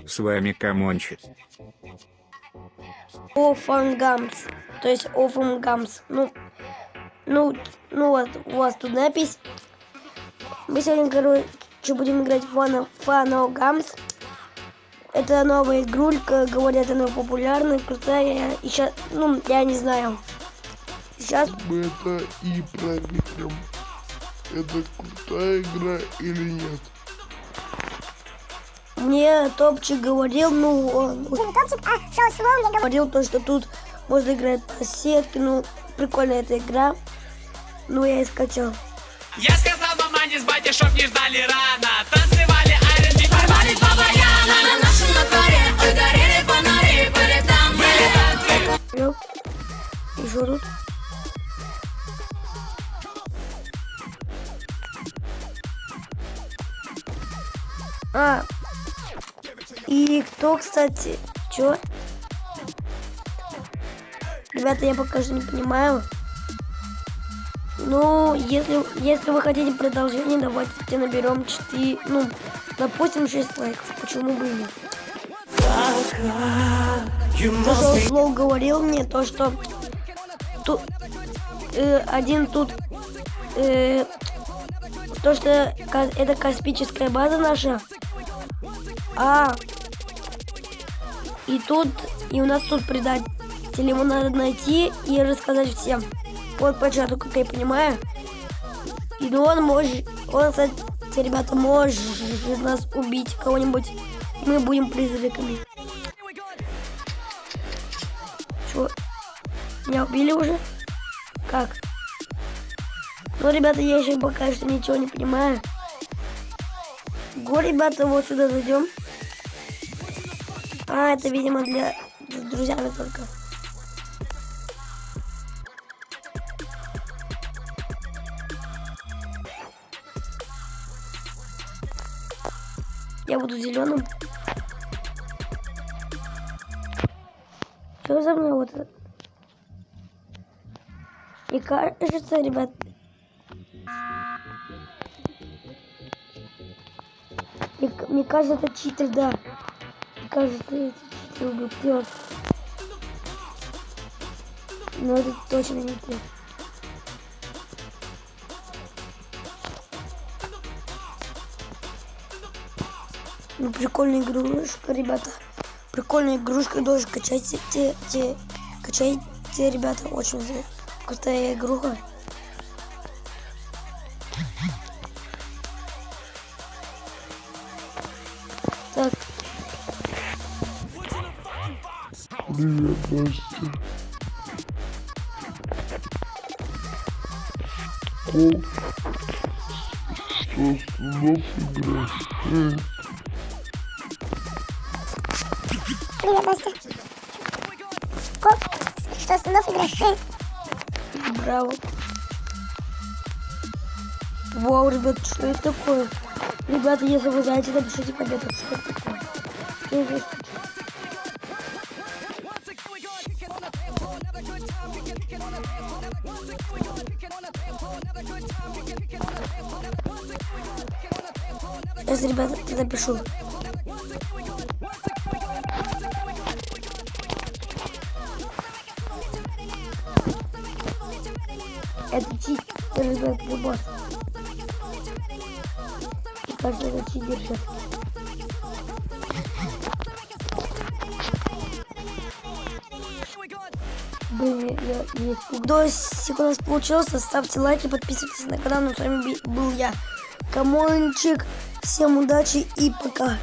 С вами Камончик. Офангамс. То есть Офангамс. Ну вот, у вас тут напись. Мы сегодня, короче, будем играть в Фаногамс. Это новая игрулька, говорят, она популярная, крутая. И сейчас, я не знаю. Сейчас мы это и проверим. Это крутая игра или нет? Мне Топчик говорил, говорил то, что тут можно играть по сетке, прикольная эта игра. Я и скачал. Я сказал мамане с батей, чтоб не ждали рано. Танцевали R&B, порвались по баянам. На нашем дворе горели фонари, были танцы. И что тут? И кто, кстати, чё? Ребята, я пока что не понимаю. Если вы хотите продолжение, давайте наберем 4, допустим, 6 лайков. Почему бы и нет? То, что Слоу говорил мне, то, что тут то, что это космическая база наша. И у нас тут предателей, ему надо найти и рассказать всем. Вот по чату, как я понимаю. И он, кстати, ребята, может нас убить, кого-нибудь. Мы будем призраками. Чё? Меня убили уже? Как? Ребята, я еще пока что ничего не понимаю. Ребята, вот сюда зайдем. Это, видимо, с друзьями только. Я буду зеленым. Что за мной вот это? Мне кажется, ребят. Мне кажется, это читер, да. Мне кажется, это читер убил. Но это точно не ты. Прикольная игрушка, ребята. Прикольная игрушка, тоже качайте, ребята. Очень крутая игруха. Так. Привет, Настя. Что снов играешь? Привет, Настя. Что снов играешь? Браво. Вау, ребят, что это такое? Ребята, если вы знаете, напишите в комментах, что это такое. Что это? Сейчас, ребята, запишу. Это читер, ребят, любовь. Кажется, это читер сейчас. Блин, если у нас получился, ставьте лайки, подписывайтесь на канал. С вами был я, Камончик. Всем удачи и пока.